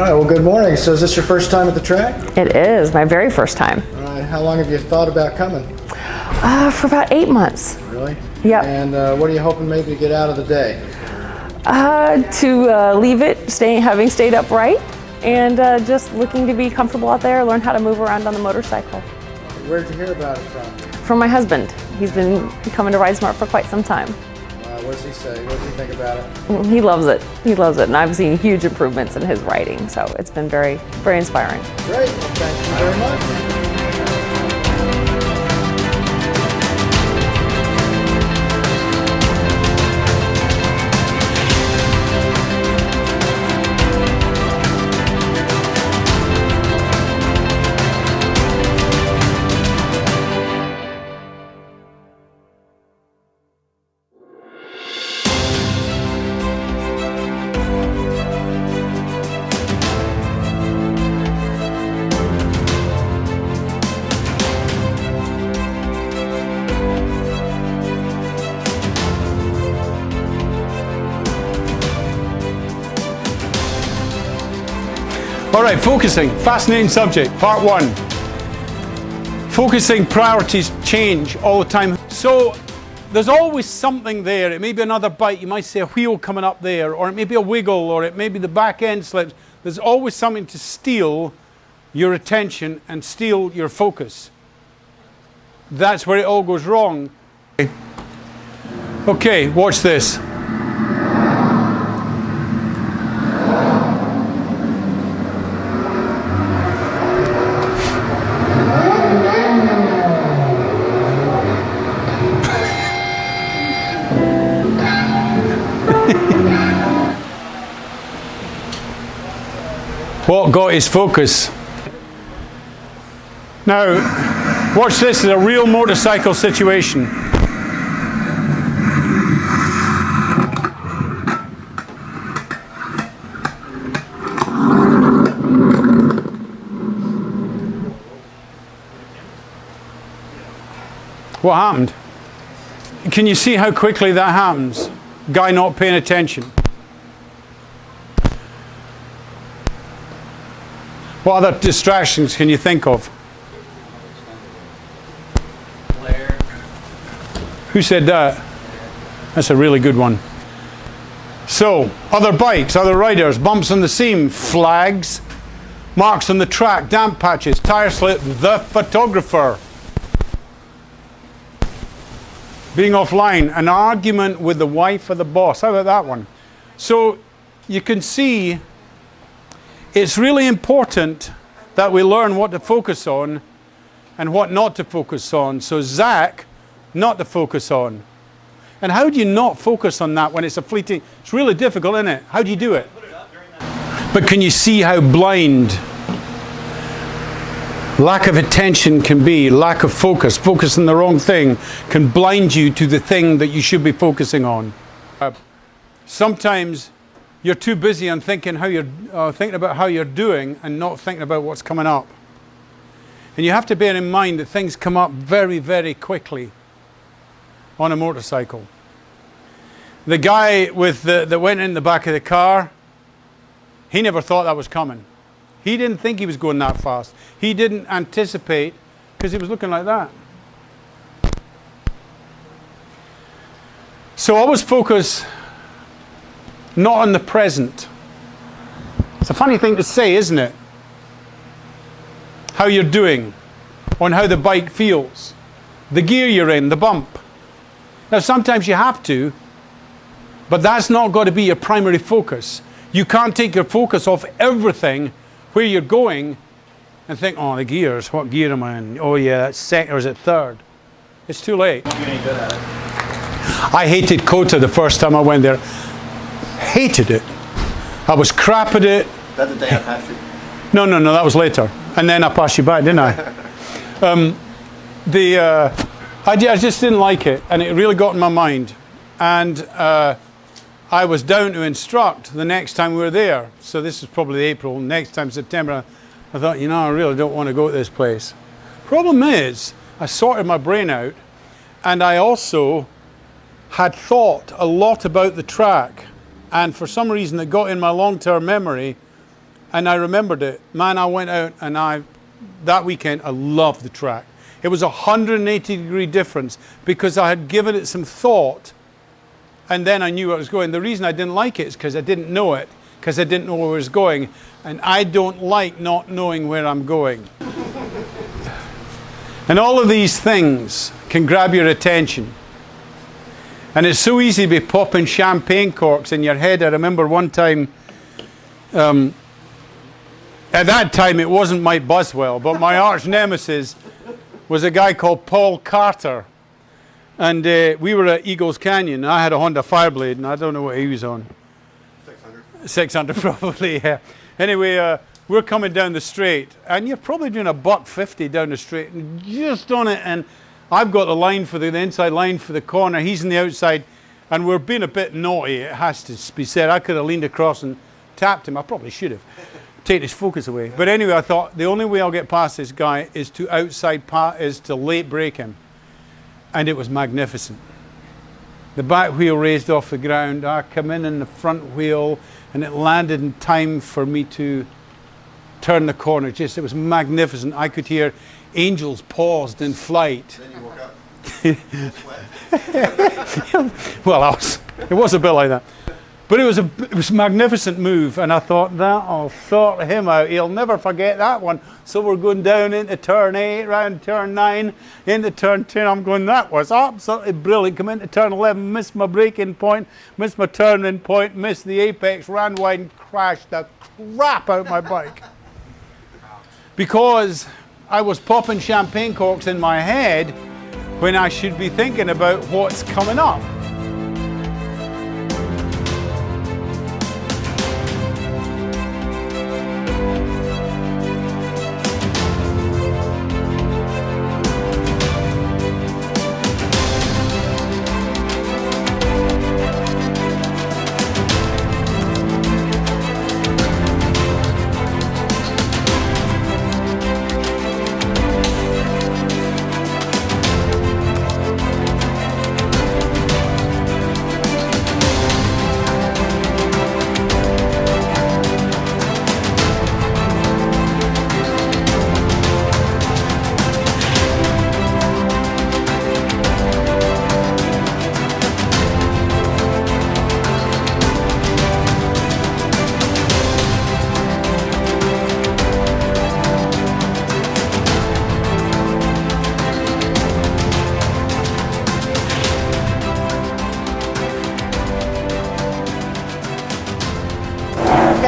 right, well, good morning. So is this your first time at the track? It is my very first time. All right, how long have you thought about coming? For about 8 months. Really? Yep. And what are you hoping maybe to get out of the day? To leave it, having stayed upright, and just looking to be comfortable out there, learn how to move around on the motorcycle. Where did you hear about it from? From my husband. He's been coming to Ride Smart for quite some time. What does he say? What does he think about it? He loves it. He loves it, and I've seen huge improvements in his riding, so it's been very, very inspiring. Great. Well, thank you very much. All right, focusing, fascinating subject, part one. Focusing priorities change all the time. So there's always something there. It may be another bite, you might see a wheel coming up there, or it may be a wiggle, or it may be the back end slips. There's always something to steal your attention and steal your focus. That's where it all goes wrong. Okay, watch this. What got his focus? Now, watch this, is a real motorcycle situation. What happened? Can you see how quickly that happens? Guy not paying attention. What other distractions can you think of? Glare. Who said that? That's a really good one. So, other bikes, other riders, bumps on the seam, flags, marks on the track, damp patches, tire slip, the photographer. Being offline, an argument with the wife or the boss. How about that one? So, you can see it's really important that we learn what to focus on and what not to focus on. So Zach, not to focus on. And how do you not focus on that when it's a fleeting? It's really difficult, isn't it? How do you do it? But can you see how blind lack of attention can be, lack of focus, focus on the wrong thing can blind you to the thing that you should be focusing on. Sometimes you're too busy on thinking about how you're doing and not thinking about what's coming up. And you have to bear in mind that things come up very, very quickly on a motorcycle. The guy that went in the back of the car, he never thought that was coming. He didn't think he was going that fast. He didn't anticipate, because he was looking like that. So always focus not on the present. It's a funny thing to say, isn't it? How you're doing, on how the bike feels, the gear you're in, the bump. Now sometimes you have to, but that's not got to be your primary focus. You can't take your focus off everything where you're going and think, oh, the gears, what gear am I in? Oh yeah, that's second or is it third? It's too late. You're any good at it. I hated Kota the first time I went there. Hated it. I was crap at it. That's the day I passed you. No, that was later. And then I passed you back, didn't I? I just didn't like it, and it really got in my mind. And I was down to instruct the next time we were there. So this is probably April, next time September. I thought, I really don't want to go to this place. Problem is, I sorted my brain out, and I also had thought a lot about the track. And for some reason it got in my long-term memory And I remembered it. Man, I went out and that weekend, I loved the track. It was a 180-degree difference because I had given it some thought and then I knew where I was going. The reason I didn't like it is because I didn't know it, because I didn't know where I was going. And I don't like not knowing where I'm going. And all of these things can grab your attention. And it's so easy to be popping champagne corks in your head. I remember one time, at that time it wasn't Mike Buswell, but my arch nemesis was a guy called Paul Carter. And we were at Eagles Canyon. I had a Honda Fireblade, and I don't know what he was on. 600 probably, yeah. Anyway, we're coming down the straight, and you're probably doing a $150 down the straight, and just on it, and I've got the line for the inside line for the corner. He's on the outside, and we're being a bit naughty, it has to be said. I could have leaned across and tapped him. I probably should have. Take his focus away. But anyway, I thought the only way I'll get past this guy is to late break him. And it was magnificent. The back wheel raised off the ground. I come in the front wheel, and it landed in time for me to turn the corner. It was magnificent. I could hear angels paused in flight. Then you woke up. Well, it was a bit like that. But it was a magnificent move, and I thought, that'll sort him out. He'll never forget that one. So we're going down into turn 8, round turn 9, into turn 10. I'm going, that was absolutely brilliant. Come into turn 11, missed my braking point, missed my turning point, missed the apex, ran wide and crashed the crap out my bike. Because I was popping champagne corks in my head when I should be thinking about what's coming up.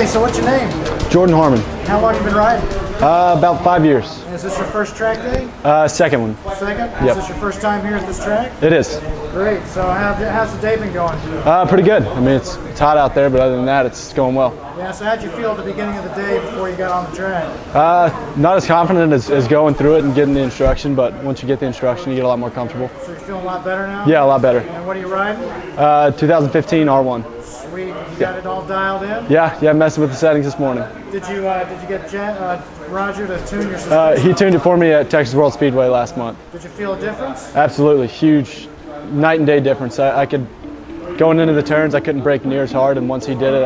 Okay, so what's your name? Jordan Harmon. How long you been riding? About 5 years. Is this your first track day? Second one. Second? Yep. Is this your first time here at this track? It is. Great. So how's the day been going? Pretty good. I mean, it's hot out there, but other than that, it's going well. Yeah, so how'd you feel at the beginning of the day before you got on the track? Not as confident as going through it and getting the instruction, but once you get the instruction, you get a lot more comfortable. So you're feeling a lot better now? Yeah, a lot better. And what are you riding? 2015 R1. Sweet. You got it all dialed in? Yeah, messing with the settings this morning. Did you get Roger to tune your system? He tuned it for me at Texas World Speedway last month. Did you feel a difference? Absolutely, huge night and day difference. I could, going into the turns, I couldn't brake near as hard, and once he did it,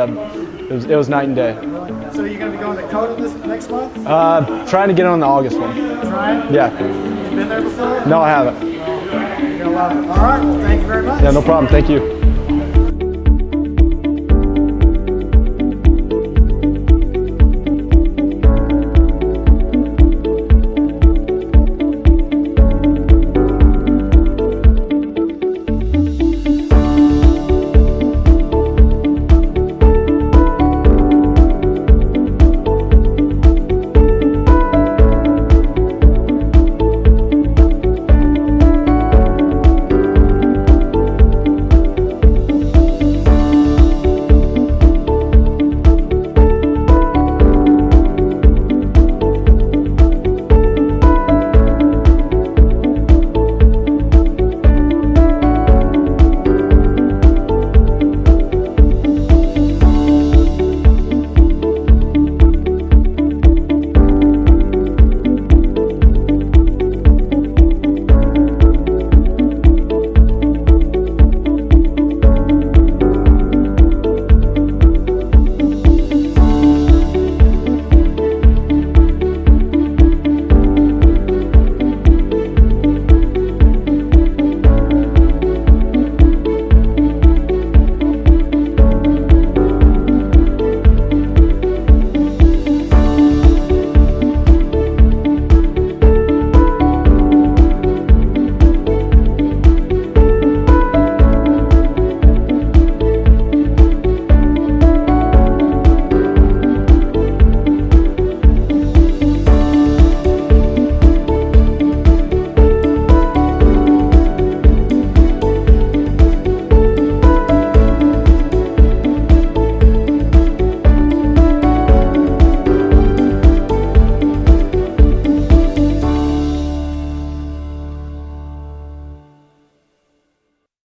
it was night and day. So you're going to be going to COTA this next month? Trying to get on the August one. Trying? Yeah. You been there before? No, I haven't. You're going to love it. All right, well, thank you very much. Yeah, no problem. Thank you.